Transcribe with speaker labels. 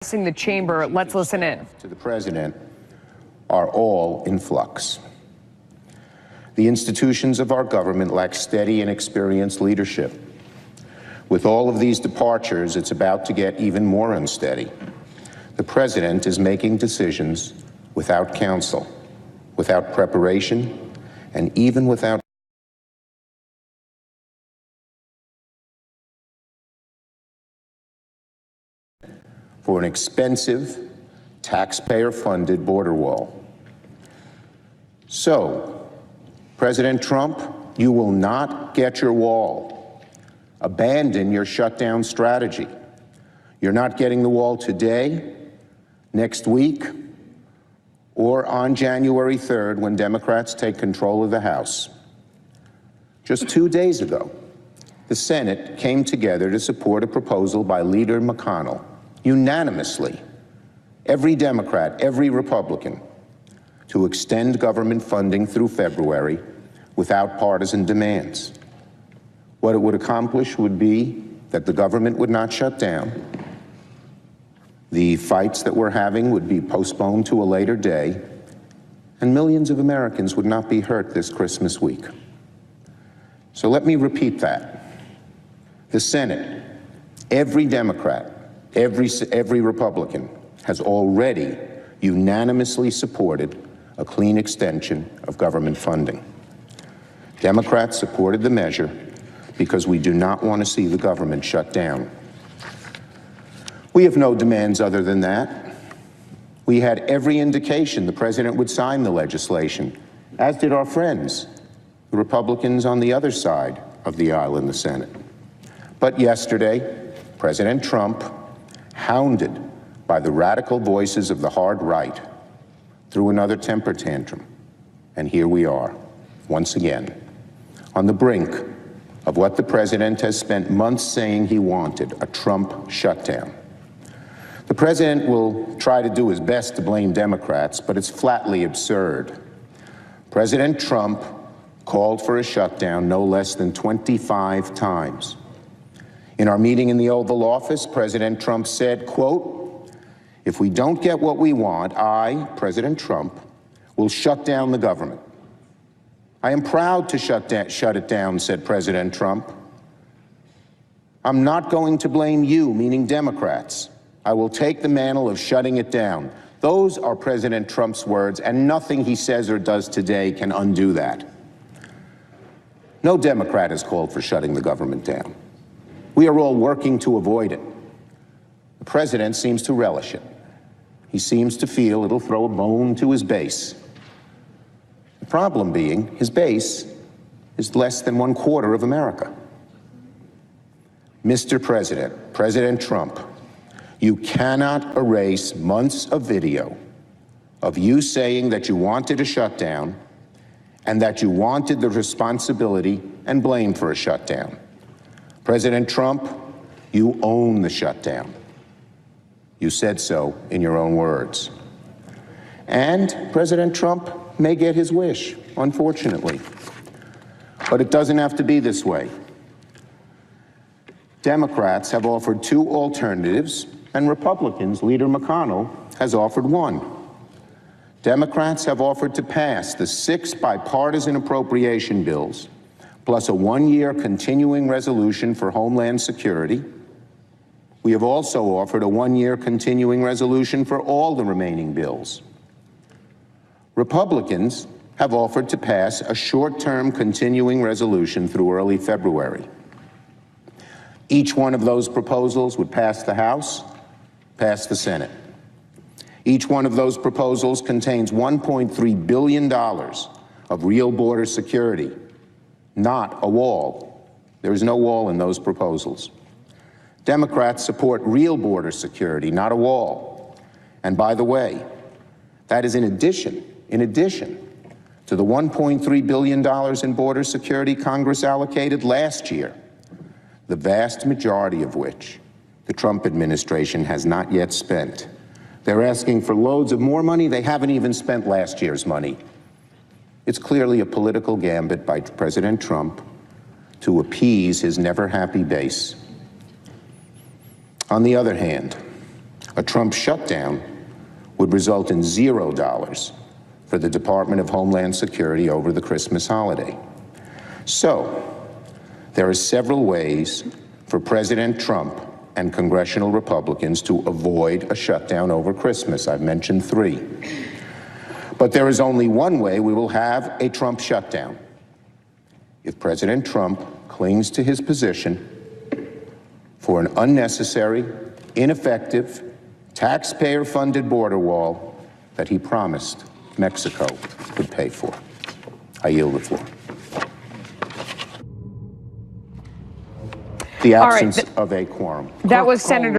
Speaker 1: The chamber. Let's listen in.
Speaker 2: To the president are all in flux. The institutions of our government lack steady and experienced leadership. With all of these departures, it's about to get even more unsteady. The president is making decisions without counsel, without preparation, and even without for an expensive, taxpayer-funded border wall. So, President Trump, you will not get your wall. Abandon your shutdown strategy. You're not getting the wall today, next week, or on January 3rd when Democrats take control of the House. Just 2 days ago, the Senate came together to support a proposal by Leader McConnell, unanimously, every Democrat, every Republican, to extend government funding through February without partisan demands. What it would accomplish would be that the government would not shut down. The fights that we're having would be postponed to a later day, and millions of Americans would not be hurt this Christmas week. So let me repeat that. The Senate, every Democrat, every Republican has already unanimously supported a clean extension of government funding. Democrats supported the measure because we do not want to see the government shut down. We have no demands other than that. We had every indication the president would sign the legislation, as did our friends, the Republicans on the other side of the aisle in the Senate. But yesterday, President Trump, hounded by the radical voices of the hard right, threw another temper tantrum. And here we are, once again, on the brink of what the president has spent months saying he wanted, a Trump shutdown. The president will try to do his best to blame Democrats, but it's flatly absurd. President Trump called for a shutdown no less than 25 times. In our meeting in the Oval Office, President Trump said, quote, "If we don't get what we want, I, President Trump, will shut down the government." "I am proud to shut it down," said President Trump. "I'm not going to blame you," meaning Democrats. "I will take the mantle of shutting it down." Those are President Trump's words, and nothing he says or does today can undo that. No Democrat has called for shutting the government down. We are all working to avoid it. The president seems to relish it. He seems to feel it'll throw a bone to his base. The problem being, his base is less than 1/4 of America. Mr. President, President Trump, you cannot erase months of video of you saying that you wanted a shutdown and that you wanted the responsibility and blame for a shutdown. President Trump, you own the shutdown. You said so in your own words. And President Trump may get his wish, unfortunately. But it doesn't have to be this way. Democrats have offered 2 alternatives, and Republicans, Leader McConnell, has offered 1. Democrats have offered to pass the 6 bipartisan appropriation bills, plus a 1-year continuing resolution for Homeland Security. We have also offered a 1-year continuing resolution for all the remaining bills. Republicans have offered to pass a short-term continuing resolution through early February. Each one of those proposals would pass the House, pass the Senate. Each one of those proposals contains $1.3 billion of real border security, not a wall. There is no wall in those proposals. Democrats support real border security, not a wall. And by the way, that is in addition to the $1.3 billion in border security Congress allocated last year, the vast majority of which the Trump administration has not yet spent. They're asking for loads of more money. They haven't even spent last year's money. It's clearly a political gambit by President Trump to appease his never-happy base. On the other hand, A Trump shutdown would result in $0 for the Department of Homeland Security over the Christmas holiday. So, there are several ways for President Trump and congressional Republicans to avoid a shutdown over Christmas. I've mentioned 3. But there is only one way we will have a Trump shutdown: if President Trump clings to his position for an unnecessary, ineffective, taxpayer-funded border wall that he promised Mexico would pay for. I yield the floor. The absence of a quorum.
Speaker 1: That was Senator